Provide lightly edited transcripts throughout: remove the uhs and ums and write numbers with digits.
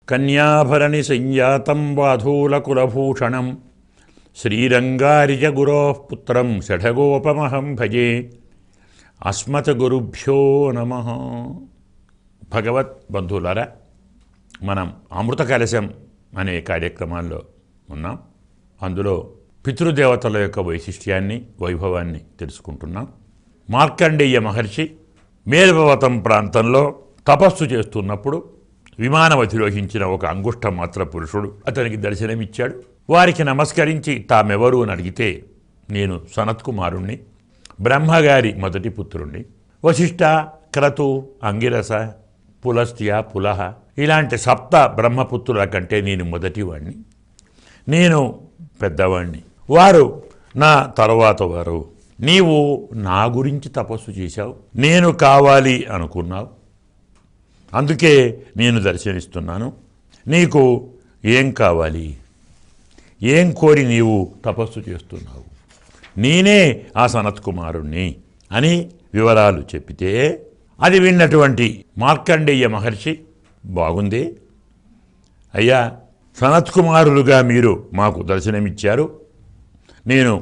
కన్యాభరణి సంయాతం వాధూలకులభూషణం శ్రీరంగారిజ గురోః పుత్రం షఠగోపమహం భజే. అస్మత్ గురుభ్యో నమః. భగవత్ బంధువులారా, మనం అమృత కలశం అనే కార్యక్రమాల్లో ఉన్నాం. అందులో పితృదేవతల యొక్క వైశిష్ట్యాన్ని, వైభవాన్ని తెలుసుకుంటున్నాం. మార్కండేయ మహర్షి మేరుపర్వతం ప్రాంతంలో తపస్సు చేస్తున్నప్పుడు విమానం అధిరోహించిన ఒక అంగుష్ట మాత్ర పురుషుడు అతనికి దర్శనమిచ్చాడు. వారికి నమస్కరించి తామెవరు అని అడిగితే, నేను సనత్కుమారుణ్ణి, బ్రహ్మగారి మొదటి పుత్రుణ్ణి. వశిష్ఠ, క్రతు, అంగిరస, పులస్త్య, పులహ ఇలాంటి సప్త బ్రహ్మపుత్రుల కంటే నేను మొదటివాణ్ణి, నేను పెద్దవాణ్ణి, వారు నా తరువాత వారు. నీవు నా గురించి తపస్సు చేశావు, నేను కావాలి అనుకున్నావు, అందుకే నేను దర్శనిస్తున్నాను. నీకు ఏం కావాలి, ఏం కోరి నీవు తపస్సు చేస్తున్నావు? నేనే ఆ సనత్కుమారుణ్ణి అని వివరాలు చెప్పితే, అది విన్నటువంటి మార్కండేయ మహర్షి, బాగుంది అయ్యా, సనత్కుమారులుగా మీరు మాకు దర్శనమిచ్చారు, నేను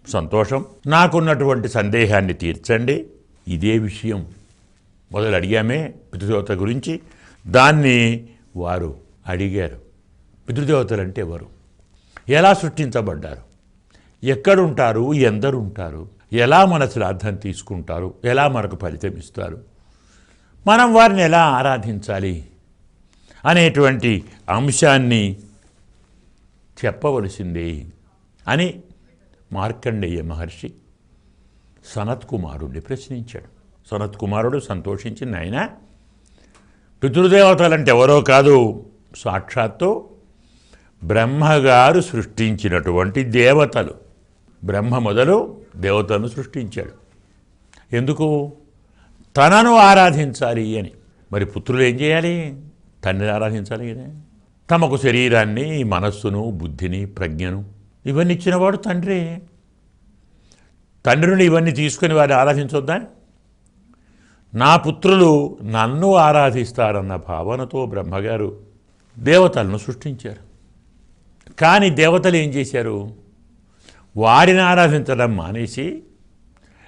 సంతోషం. నాకున్నటువంటి సందేహాన్ని తీర్చండి. ఇదే విషయం మొదలు అడిగామే పితృదేవత గురించి, దాన్ని వారు అడిగారు. పితృదేవతలంటే ఎవరు, ఎలా సృష్టించబడ్డారు, ఎక్కడుంటారు, ఎందరుంటారు, ఎలా మన శ్రాద్ధం తీసుకుంటారు, ఎలా మనకు ఫలితం ఇస్తారు, మనం వారిని ఎలా ఆరాధించాలి అనేటువంటి అంశాన్ని చెప్పవలసిందే అని మార్కండేయ మహర్షి సనత్కుమారుడిని ప్రశ్నించాడు. సనత్కుమారుడు సంతోషించి, నాయనా, పితృదేవతలంటే ఎవరో కాదు, సాక్షాత్తు బ్రహ్మగారు సృష్టించినటువంటి దేవతలు. బ్రహ్మ మొదలు దేవతలను సృష్టించాడు. ఎందుకు? తనను ఆరాధించాలి అని. మరి పుత్రులు ఏం చేయాలి? తండ్రిని ఆరాధించాలి కదా. తమకు శరీరాన్ని, మనస్సును, బుద్ధిని, ప్రజ్ఞను ఇవన్నీ ఇచ్చినవాడు తండ్రి. తండ్రిని ఇవన్నీ తీసుకొని వారిని ఆరాధించొద్దా? నా పుత్రులు నన్ను ఆరాధిస్తారన్న భావనతో బ్రహ్మగారు దేవతలను సృష్టించారు. కానీ దేవతలు ఏం చేశారు? వారిని ఆరాధించడం మానేసి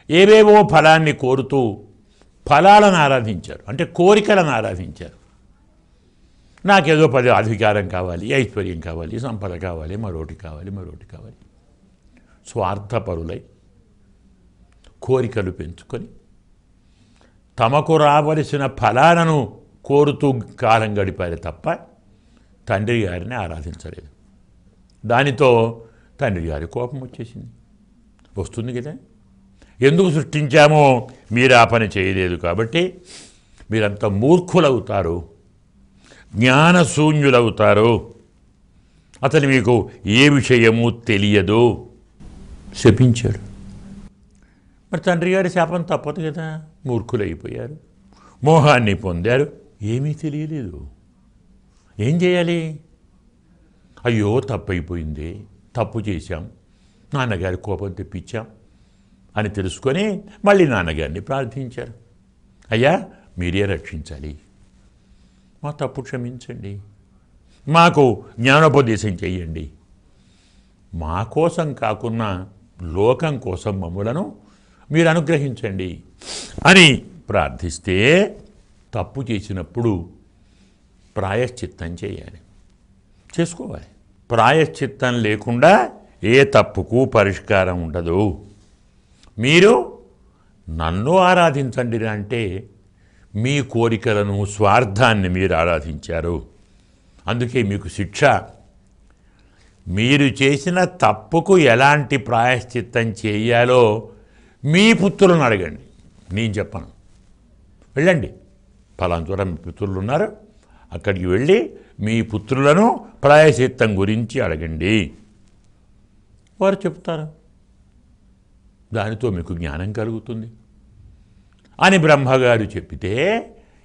ఏవేవో ఫలాన్ని కోరుతూ ఫలాలను ఆరాధించారు, అంటే కోరికలను ఆరాధించారు. నాకేదో అధికారం కావాలి, ఐశ్వర్యం కావాలి, సంపద కావాలి, మరోటి కావాలి, మరోటి కావాలి. స్వార్థపరులై కోరికలు పెంచుకొని తమకు రావలసిన ఫలాలను కోరుతూ కాలం గడిపారు తప్ప తండ్రి గారిని ఆరాధించలేదు. దానితో తండ్రి గారి కోపం వచ్చేసింది. వస్తుంది కదా, ఎందుకు సృష్టించామో మీరు ఆ పని చేయలేదు కాబట్టి మీరంతా మూర్ఖులవుతారు, జ్ఞానశూన్యులవుతారు, అతను మీకు ఏ విషయము తెలియదు శపించాడు. మరి తండ్రి గారి శాపం తప్పదు కదా. మూర్ఖులైపోయారు, మోహాన్ని పొందారు, ఏమీ తెలియలేదు. ఏం చేయాలి? అయ్యో తప్పైపోయింది, తప్పు చేశాం, నాన్నగారి కోపం తెప్పించాం అని తెలుసుకొని మళ్ళీ నాన్నగారిని ప్రార్థించారు. అయ్యా, మీరే రక్షించాలి, మా తప్పు క్షమించండి, మాకు జ్ఞానోపదేశం చెయ్యండి, మా కోసం కాకున్నా లోకం కోసం మమ్ములను మీరు అనుగ్రహించండి అని ప్రార్థిస్తే, తప్పు చేసినప్పుడు ప్రాయశ్చిత్తం చేయాలి, చేసుకోవాలి. ప్రాయశ్చిత్తం లేకుండా ఏ తప్పుకు పరిష్కారం ఉండదు. మీరు నన్ను ఆరాధించండి అంటే మీ కోరికలను, స్వార్థాన్ని మీరు ఆరాధించారు, అందుకే మీకు శిక్ష. మీరు చేసిన తప్పుకు ఎలాంటి ప్రాయశ్చిత్తం చేయాలో మీ పుత్రులను అడగండి, నేను చెప్పను. వెళ్ళండి, ఫలానా చోట మీ పుత్రులు ఉన్నారు, అక్కడికి వెళ్ళి మీ పుత్రులను ప్రాయశ్చిత్తం గురించి అడగండి, వారు చెప్తారు, దానితో మీకు జ్ఞానం కలుగుతుంది అని బ్రహ్మగారు చెప్పితే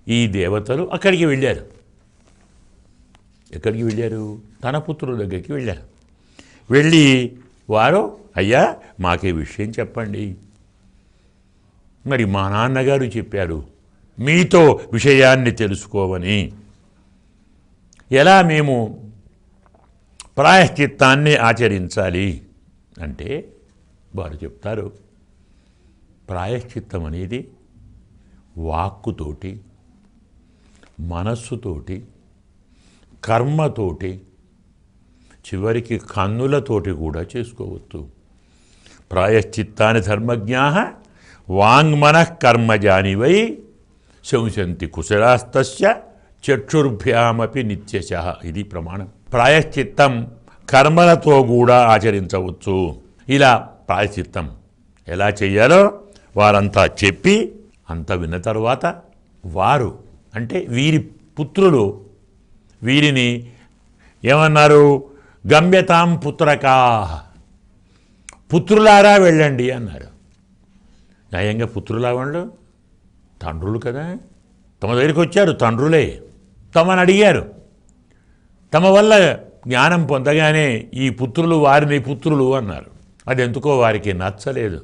ఈ దేవతలు అక్కడికి వెళ్ళారు. ఎక్కడికి వెళ్ళారు? తన పుత్రుల దగ్గరికి వెళ్ళారు. వెళ్ళి వారు, అయ్యా మాకే విషయం చెప్పండి, మరి మా నాన్నగారు చెప్పారు మీతో విషయాన్ని తెలుసుకోవని. ఎలా మేము ప్రాయశ్చిత్తాన్ని ఆచరించాలి అంటే వారు చెప్తారు, ప్రాయశ్చిత్తం అనేది వాక్కుతోటి, మనస్సుతోటి, కర్మతోటి, చివరికి కన్నులతోటి కూడా చేసుకోవచ్చు. ప్రాయశ్చిత్తాని ధర్మజ్ఞాః వాంగ్మనః కర్మజానివై శంసంతి కుశలాస్తస్య చక్షుర్భ్యామపి నిత్యశః. ఇది ప్రమాణం. ప్రాయశ్చిత్తం కర్మలతో కూడా ఆచరించవచ్చు. ఇలా ప్రాయశ్చిత్తం ఎలా చేయాలో వారంతా చెప్పి అంత విన్న తర్వాత వారు అంటే వీరి పుత్రులు వీరిని ఏమన్నారు? గమ్యతాం పుత్రకా, పుత్రులారా వెళ్ళండి అన్నారు. న్యాయంగా పుత్రులా వాళ్ళు తండ్రులు కదా, తమ దగ్గరికి వచ్చారు, తండ్రులే తమను అడిగారు. తమ వల్ల జ్ఞానం పొందగానే ఈ పుత్రులు వారిని పుత్రులు అన్నారు. అది ఎందుకో వారికి నచ్చలేదు.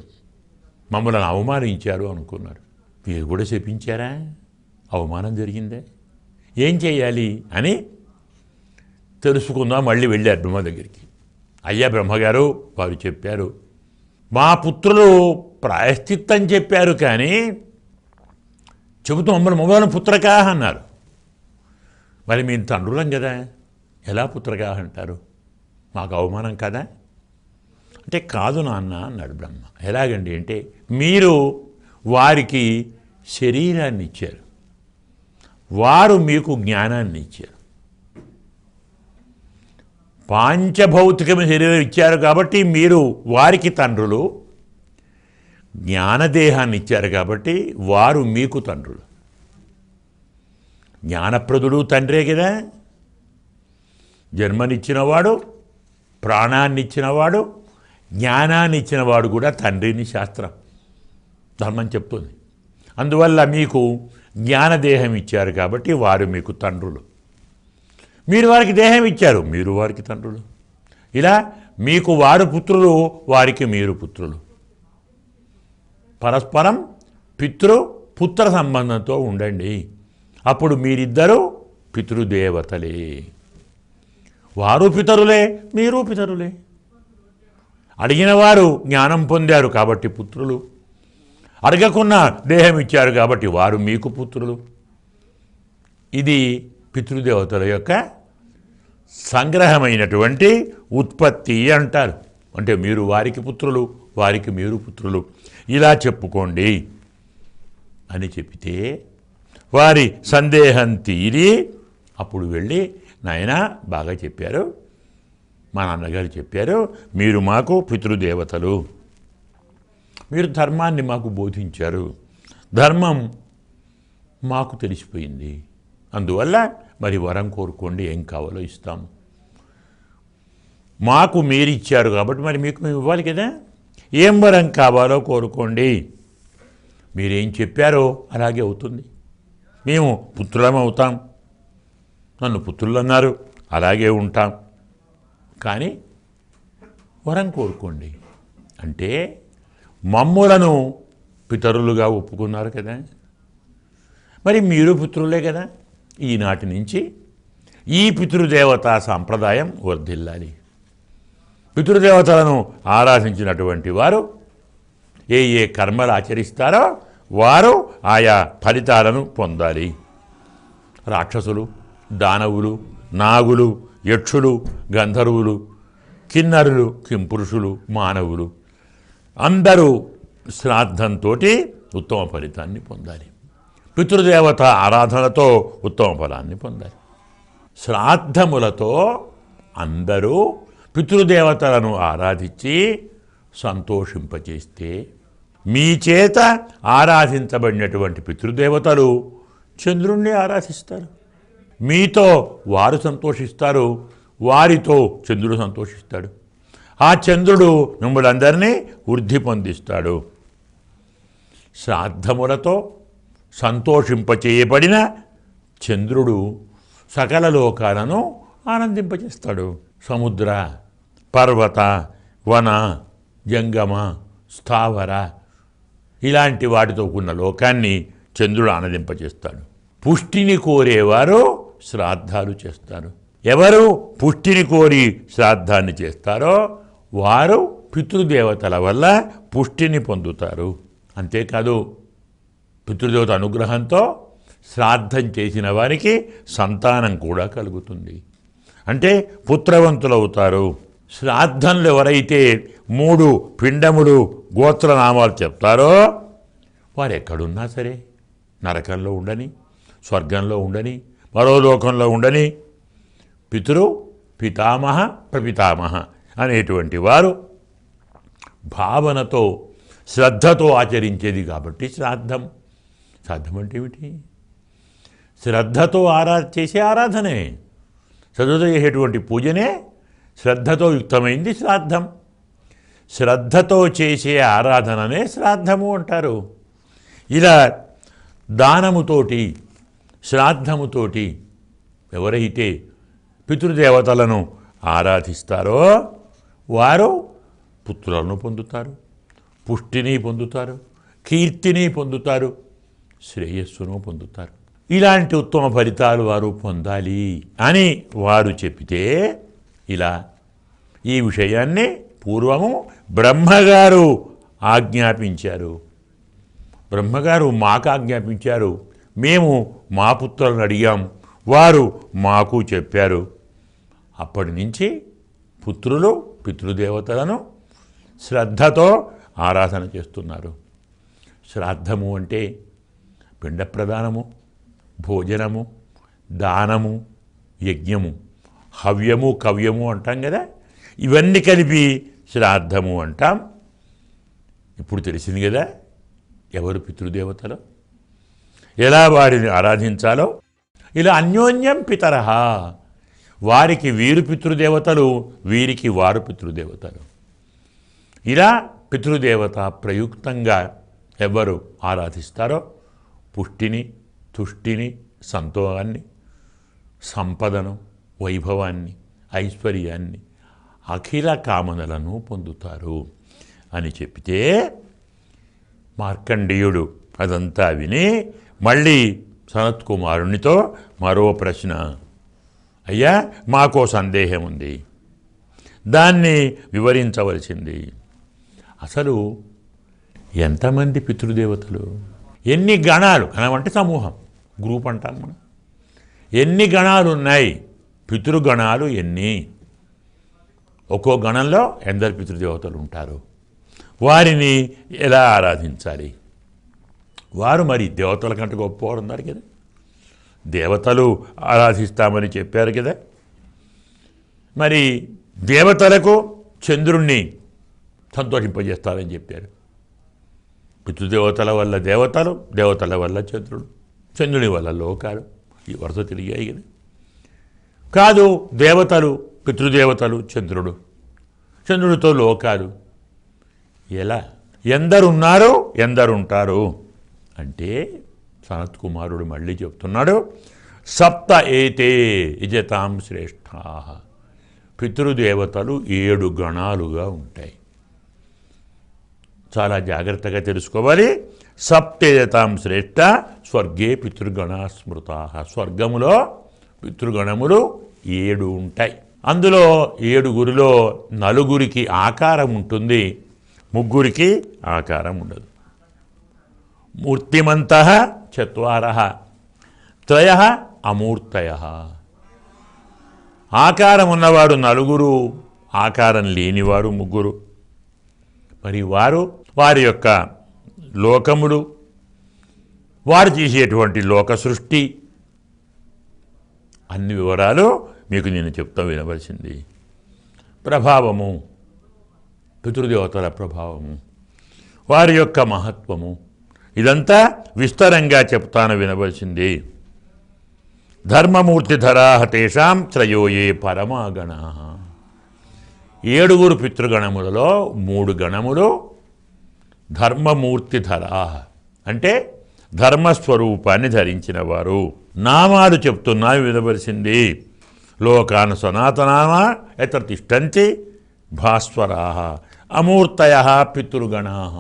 మమ్మల్ని అవమానించారు అనుకున్నారు. వీరు కూడా చెప్పించారా? అవమానం జరిగిందే, ఏం చేయాలి అని తెలుసుకుందాం. మళ్ళీ వెళ్ళారు బ్రహ్మ దగ్గరికి. అయ్యా బ్రహ్మగారు, వారు చెప్పారు, మా పుత్రులు ప్రాయశ్చిత్తం చెప్పారు, కానీ చెబుతూ మమ్మల్ని పుత్రకా అన్నారు. మరి మీ తండ్రులం కదా, ఎలా పుత్రకా అంటారు? మాకు అవమానం కదా అంటే, కాదు నాన్న అన్నాడు బ్రహ్మ. ఎలాగండి అంటే, మీరు వారికి శరీరాన్ని ఇచ్చారు, వారు మీకు జ్ఞానాన్ని ఇచ్చారు. పాంచభౌతికమైన శరీరం ఇచ్చారు కాబట్టి మీరు వారికి తండ్రులు, జ్ఞానదేహాన్ని ఇచ్చారు కాబట్టి వారు మీకు తండ్రులు. జ్ఞానప్రదుడు తండ్రే కదా. జన్మనిచ్చినవాడు, ప్రాణాన్ని ఇచ్చినవాడు, జ్ఞానాన్ని ఇచ్చినవాడు కూడా తండ్రిని శాస్త్రం ధర్మం చెప్తుంది. అందువల్ల మీకు జ్ఞానదేహం ఇచ్చారు కాబట్టి వారు మీకు తండ్రులు. మీరు వారికి దేహం ఇచ్చారు, మీరు వారికి తండ్రులు. ఇలా మీకు వారు పుత్రులు, వారికి మీరు పుత్రులు. పరస్పరం పుత్ర సంబంధంతో ఉండండి. అప్పుడు మీరిద్దరూ పితృదేవతలే. వారు పితరులే, మీరు పితరులే. అడిగిన వారు జ్ఞానం పొందారు కాబట్టి పుత్రులు, అడగకున్నా దేహం ఇచ్చారు కాబట్టి వారు మీకు పుత్రులు. ఇది పితృదేవతల యొక్క సంగ్రహమైనటువంటి ఉత్పత్తి అంటారు. అంటే మీరు వారికి పుత్రులు, వారికి మీరు పుత్రులు, ఇలా చెప్పుకోండి అని చెప్తే వారి సందేహం తీరి అప్పుడు వెళ్ళి, నాయనా బాగా చెప్పారు, మా నాన్నగారు చెప్పారు, మీరు మాకు పితృదేవతలు, మీరు ధర్మాన్ని మాకు బోధించారు, ధర్మం మాకు తెలిసిపోయింది, అందువల్ల మరి వరం కోరుకోండి, ఏం కావాలో ఇస్తాము. మాకు మీరు ఇచ్చారు కాబట్టి మరి మీకు మేము ఇవ్వాలి కదా, ఏం వరం కావాలో కోరుకోండి. మీరేం చెప్పారో అలాగే అవుతుంది. మేము పుత్రులం అవుతాం, నన్ను పుత్రులు అన్నారు, అలాగే ఉంటాం, కానీ వరం కోరుకోండి అంటే మమ్ములను పితరులుగా ఒప్పుకున్నారు కదా, మరి మీరు పుత్రులే కదా. ఈనాటి నుంచి ఈ పితృదేవతా సాంప్రదాయం వర్ధిల్లాలి. పితృదేవతలను ఆరాధించినటువంటి వారు ఏ కర్మలు ఆచరిస్తారో వారు ఆయా ఫలితాలను పొందాలి. రాక్షసులు, దానవులు, నాగులు, యక్షులు, గంధర్వులు, కిన్నరులు, కింపురుషులు, మానవులు అందరూ శ్రాద్ధంతో ఉత్తమ ఫలితాన్ని పొందాలి. పితృదేవత ఆరాధనతో ఉత్తమ ఫలాన్ని పొందాలి. శ్రాద్ధములతో అందరూ పితృదేవతలను ఆరాధించి సంతోషింపచేస్తే మీ చేత ఆరాధించబడినటువంటి పితృదేవతలు చంద్రుణ్ణి ఆరాధిస్తారు. మీతో వారు సంతోషిస్తారు, వారితో చంద్రుడు సంతోషిస్తాడు. ఆ చంద్రుడు మిమ్మల్ని అందరినీ వృద్ధి పొందిస్తాడు. శ్రాద్ధములతో సంతోషింపచేయబడిన చంద్రుడు సకల లోకాలను ఆనందింపచేస్తాడు. సముద్ర, పర్వత, వన, జంగమ, స్థావర ఇలాంటి వాటితో కూడిన లోకాన్ని చంద్రుడు ఆనందింపచేస్తాడు. పుష్టిని కోరేవారు శ్రాద్ధాలు చేస్తారు. ఎవరు పుష్టిని కోరి శ్రాద్ధాన్ని చేస్తారో వారు పితృదేవతల వల్ల పుష్టిని పొందుతారు. అంతేకాదు పితృదేవత అనుగ్రహంతో శ్రాద్ధం చేసిన వారికి సంతానం కూడా కలుగుతుంది. అంటే పుత్రవంతులవుతారు. శ్రాద్ధంలో ఎవరైతే 3 పిండములు గోత్రనామాలు చెప్తారో వారు ఎక్కడున్నా సరే, నరకంలో ఉండని, స్వర్గంలో ఉండని, మరో లోకంలో ఉండని, పితృ పితామహ ప్రపితామహ అనేటువంటి వారు భావనతో శ్రద్ధతో ఆచరించేది కాబట్టి శ్రాద్ధం. శ్రాద్ధం అంటే ఏమిటి? శ్రద్ధతో చేసే ఆరాధనే, శ్రద్ధతో చేసేటువంటి పూజనే శ్రద్ధతో యుక్తమైంది శ్రాద్ధం. శ్రద్ధతో చేసే ఆరాధననే శ్రాద్ధము అంటారు. ఇలా దానముతోటి శ్రాద్ధముతోటి ఎవరైతే పితృదేవతలను ఆరాధిస్తారో వారు పుత్రులను పొందుతారు, పుష్టిని పొందుతారు, కీర్తిని పొందుతారు, శ్రేయస్సును పొందుతారు. ఇలాంటి ఉత్తమ ఫలితాలు వారు పొందాలి అని వారు చెప్పితే ఇలా ఈ విషయాన్ని పూర్వము బ్రహ్మగారు ఆజ్ఞాపించారు. బ్రహ్మగారు మాకు ఆజ్ఞాపించారు. మేము మా పుత్రులను అడిగాం, వారు మాకు చెప్పారు. అప్పటి నుంచి పుత్రులు పితృదేవతలను శ్రద్ధతో ఆరాధన చేస్తున్నారు. శ్రాద్ధము అంటే పిండ ప్రదానము, భోజనము, దానము, యజ్ఞము, హవ్యము కవ్యము అంటాం కదా, ఇవన్నీ కలిపి శ్రాద్ధము అంటాం. ఇప్పుడు తెలిసింది కదా ఎవరు పితృదేవతలో, ఎలా వారిని ఆరాధించాలో. ఇలా అన్యోన్యం పితరః, వారికి వీరు పితృదేవతలు, వీరికి వారు పితృదేవతలు. ఇలా పితృదేవత ప్రయుక్తంగా ఎవరు ఆరాధిస్తారో పుష్టిని, తుష్టిని, సంతోషాన్ని, సంపదను, వైభవాన్ని, ఐశ్వర్యాన్ని, అఖిల కామనలను పొందుతారు అని చెప్తే మార్కండేయుడు అదంతా విని మళ్ళీ సనత్కుమారునితో మరో ప్రశ్న, అయ్యా మాకో సందేహం ఉంది, దాన్ని వివరించవలసింది. అసలు ఎంతమంది పితృదేవతలు, ఎన్ని గణాలు, గణం అంటే సమూహం, గ్రూప్ అంటాం మనం, ఎన్ని గణాలు ఉన్నాయి, పితృగణాలు ఎన్ని, ఒక్కో గణంలో ఎందరు పితృదేవతలు ఉంటారు, వారిని ఎలా ఆరాధించాలి. వారు మరి దేవతల కంటే గొప్పవారు ఉన్నారు కదా, దేవతలు ఆరాధిస్తామని చెప్పారు కదా. మరి దేవతలకు చంద్రుణ్ణి సంతోషింపజేస్తారని చెప్పారు. పితృదేవతల వల్ల దేవతలు, దేవతల వల్ల చంద్రుడు, చంద్రుని వల్ల లోకాలు, ఈ వరుస తిరిగాయి కదా. కాదు, దేవతలు పితృదేవతలు చంద్రుడు, చంద్రుడితో లోకాలు, ఎలా, ఎందరున్నారు ఎందరుంటారు అంటే సనత్కుమారుడు మళ్ళీ చెప్తున్నాడు, సప్త ఏతే యజతాం శ్రేష్ఠా, పితృదేవతలు 7 గణాలుగా ఉంటాయి. చాలా జాగ్రత్తగా తెలుసుకోవాలి. సప్తేజతాం శ్రేష్ఠ స్వర్గే పితృగణా స్మృతా, స్వర్గములో పితృగణములు 7 ఉంటాయి. అందులో 7గురిలో 4గురికి ఆకారం ఉంటుంది, 3గురికి ఆకారం ఉండదు. మూర్తిమంతః 4 త్రయః అమూర్తయః. ఆకారం ఉన్నవాడు 4, ఆకారం లేనివారు 3. మరి వారి యొక్క లోకములు, వారు చేసేటువంటి లోక సృష్టి, అన్ని వివరాలు మీకు నేను చెప్తా వినవలసింది. ప్రభావము, పితృదేవతల ప్రభావము, వారి యొక్క మహత్వము, ఇదంతా విస్తరంగా చెప్తాను వినవలసింది. ధర్మమూర్తిధరాః తేషాం త్రయోయే పరమాగణాః. 7 పితృగణములలో 3 గణములు ధర్మమూర్తిధరాః అంటే ధర్మస్వరూపాన్ని ధరించిన వారు. నామాలు చెప్తున్నా వినవలసింది. లోకాన్ సనాతనామా ఎత్ర తిష్టంతి భాస్వరాః అమూర్తయః పితృగణాః.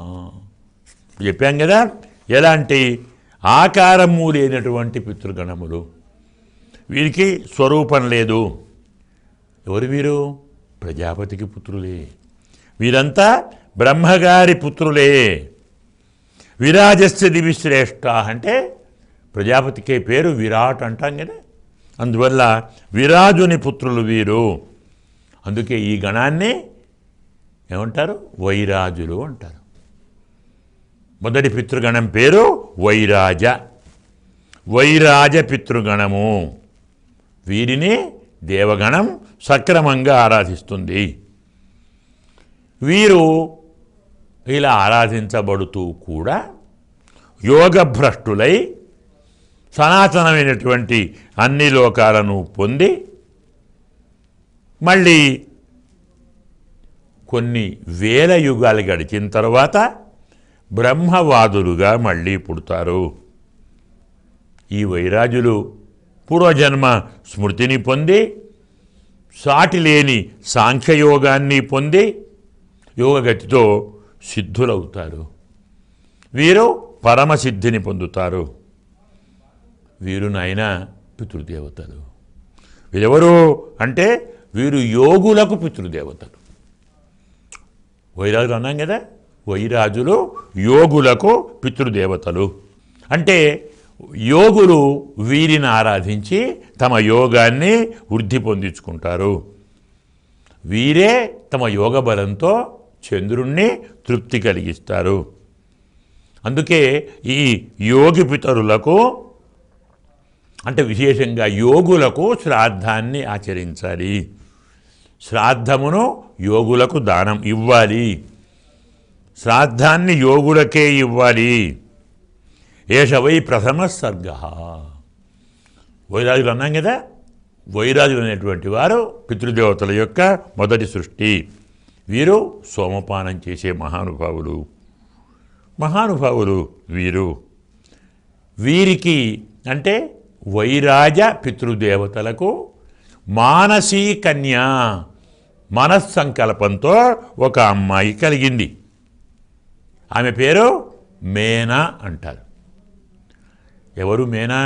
చెప్పాం కదా, ఎలాంటి ఆకారము లేనటువంటి పితృగణములు, వీరికి స్వరూపం లేదు, ఎవరు వీరు? ప్రజాపతికి పుత్రులే. వీరంతా బ్రహ్మగారి పుత్రులే. విరాజస్య దివి శ్రేష్ఠ అంటే ప్రజాపతికే పేరు విరాట్ అంటాం కదా, అందువల్ల విరాజుని పుత్రులు వీరు. అందుకే ఈ గణాన్ని ఏమంటారు? వైరాజులు అంటారు. మొదటి పితృగణం పేరు వైరాజ. వైరాజ పితృగణము. వీరిని దేవగణం సక్రమంగా ఆరాధిస్తుంది. వీరు ఇలా ఆరాధించబడుతూ కూడా యోగభ్రష్టులై సనాతనమైనటువంటి అన్ని లోకాలను పొంది మళ్ళీ కొన్ని వేల యుగాలు గడిచిన తర్వాత బ్రహ్మవాదులుగా మళ్ళీ పుడతారు. ఈ వైరాజులు పూర్వజన్మ స్మృతిని పొంది సాటిలేని సాంఖ్యయోగాన్ని పొంది యోగగతితో సిద్ధులవుతారు. వీరు పరమసిద్ధిని పొందుతారు. వీరు నాయన పితృదేవతలు. వీరెవరు అంటే వీరు యోగులకు పితృదేవతలు. వైరాజులు అన్నాం కదా, వైరాజులు యోగులకు పితృదేవతలు. అంటే యోగులు వీరిని ఆరాధించి తమ యోగాన్ని వృద్ధి పొందించుకుంటారు. వీరే తమ యోగ బలంతో చంద్రుణ్ణి తృప్తి కలిగిస్తారు. అందుకే ఈ యోగి పితరులకు అంటే విశేషంగా యోగులకు శ్రాద్ధాన్ని ఆచరించాలి. శ్రాద్ధమును యోగులకు దానం ఇవ్వాలి. శ్రాద్ధాన్ని యోగులకే ఇవ్వాలి. ఏష వై ప్రథమ సర్గ. వైరాజులు అన్నాం కదా, వైరాజులు అనేటువంటి వారు పితృదేవతల యొక్క మొదటి సృష్టి. వీరు సోమపానం చేసే మహానుభావులు. మహానుభావులు వీరు. వీరికి అంటే వైరాజ పితృదేవతలకు మానసీ కన్య మనస్సంకల్పంతో ఒక అమ్మాయి కలిగింది. ఆమె పేరు మేనా అంటారు. ఎవరు మేనా?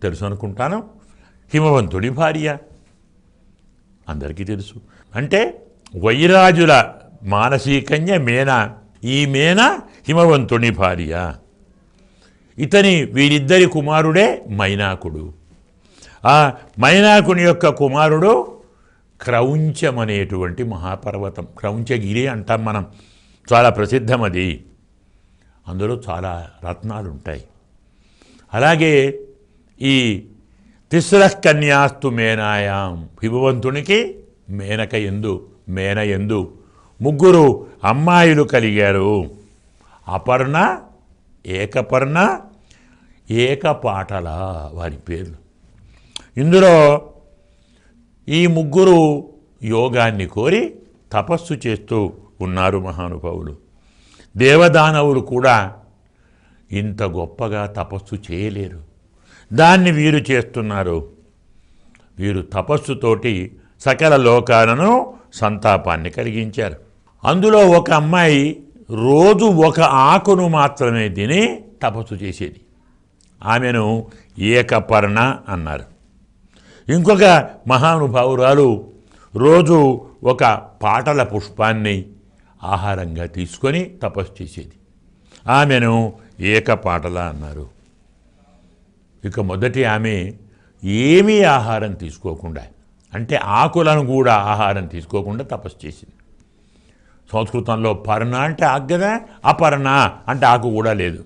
తెలుసు అనుకుంటాను. హిమవంతుడి భార్య. అందరికీ తెలుసు. అంటే వైరాజుల మానసీకన్య మేనా. ఈ మేనా హిమవంతుని భార్య. వీరిద్దరి కుమారుడే మైనాకుడు. ఆ మైనాకుని యొక్క కుమారుడు క్రౌంచం అనేటువంటి మహాపర్వతం. క్రౌంచగిరి అంటాం మనం. చాలా ప్రసిద్ధం అది. అందులో చాలా రత్నాలు ఉంటాయి. అలాగే ఈ తిస్రః కన్యాస్తు మేనాయాం. హిమవంతునికి మేన యందు ముగ్గురు అమ్మాయిలు కలిగారు. అపర్ణ, ఏకపర్ణ, ఏకపాటల వారి పేర్లు. ఇందులో ఈ ముగ్గురు యోగాన్ని కోరి తపస్సు చేస్తూ ఉన్నారు మహానుభావులు. దేవదానవులు కూడా ఇంత గొప్పగా తపస్సు చేయలేరు. దాన్ని వీరు చేస్తున్నారు. వీరు తపస్సుతోటి సకల లోకాలను సంతాపాన్ని కలిగించారు. అందులో ఒక అమ్మాయి రోజు ఒక ఆకును మాత్రమే తిని తపస్సు చేసేది. ఆమెను ఏకపర్ణ అన్నారు. ఇంకొక మహానుభావురాలు రోజు ఒక పాటల పుష్పాన్ని ఆహారంగా తీసుకొని తపస్సు చేసేది. ఆమెను ఏకపాటల అన్నారు. ఇక మొదటి ఆమె ఏమీ ఆహారం తీసుకోకుండా, అంటే ఆకులను కూడా ఆహారం తీసుకోకుండా తపస్సు చేసింది. సంస్కృతంలో పర్ణ అంటే ఆకు కదా, అపర్ణ అంటే ఆకు కూడా లేదు.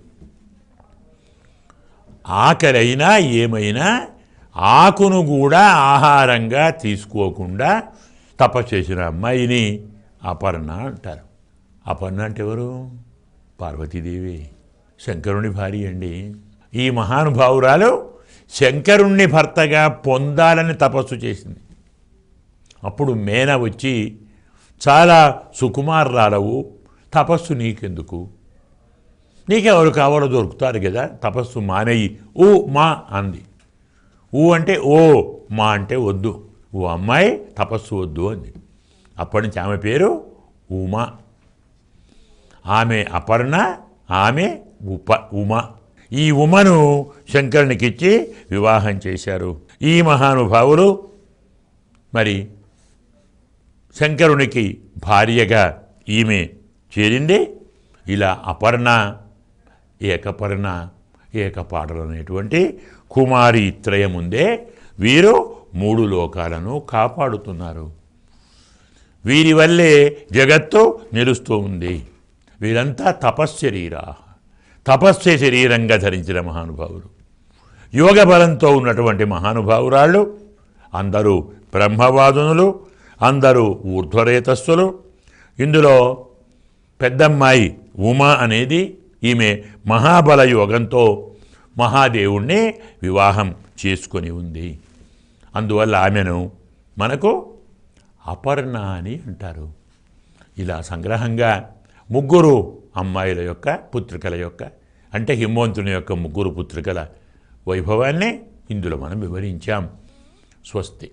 ఆకలైనా ఏమైనా ఆకును కూడా ఆహారంగా తీసుకోకుండా తపస్సు చేసిన అమ్మాయిని అపర్ణ అంటారు. అపర్ణ అంటే ఎవరు? పార్వతీదేవి, శంకరుని భార్య అండి. ఈ మహానుభావురాలు శంకరుణ్ణి భర్తగా పొందాలని తపస్సు చేసింది. అప్పుడు మేన వచ్చి, చాలా సుకుమారురాలవు, తపస్సు నీకెందుకు, నీకెవరు కావాలో దొరుకుతారు కదా, తపస్సు మానేయి, ఊ మా అంది. ఊ అంటే ఓ, మా అంటే వద్దు. ఓ అమ్మాయి తపస్సు వద్దు అంది. అప్పటి నుంచి ఆమె పేరు ఉమా. ఆమె అపర్ణ, ఆమె ఉమ. ఈ ఉమను శంకరునికిచ్చి వివాహం చేశారు. ఈ మహానుభావులు మరి శంకరునికి భార్యగా ఈమె చేరింది. ఇలా అపర్ణ, ఏకపర్ణ, ఏకపాడలు అనేటువంటి కుమారి త్రయం ఉందే, వీరు 3 లోకాలను కాపాడుతున్నారు. వీరి వల్లే జగత్తు నిలుస్తూ ఉంది. వీరంతా తపశ్శరీరా, తపస్సే శరీరంగా ధరించిన మహానుభావులు, యోగ బలంతో ఉన్నటువంటి మహానుభావురాళ్ళు. అందరూ బ్రహ్మవాదునులు, అందరూ ఊర్ధ్వరేతస్సులు. ఇందులో పెద్దమ్మాయి ఉమా అనేది ఈమె మహాబల యోగంతో మహాదేవుణ్ణి వివాహం చేసుకొని ఉంది. అందువల్ల ఆమెను మనకు అపర్ణ అని అంటారు. ఇలా సంగ్రహంగా 3 అమ్మాయిల యొక్క పుత్రికల యొక్క, అంటే హిమవంతుని యొక్క 3 పుత్రికల వైభవాన్ని ఇందులో మనం వివరించాం. స్వస్తి.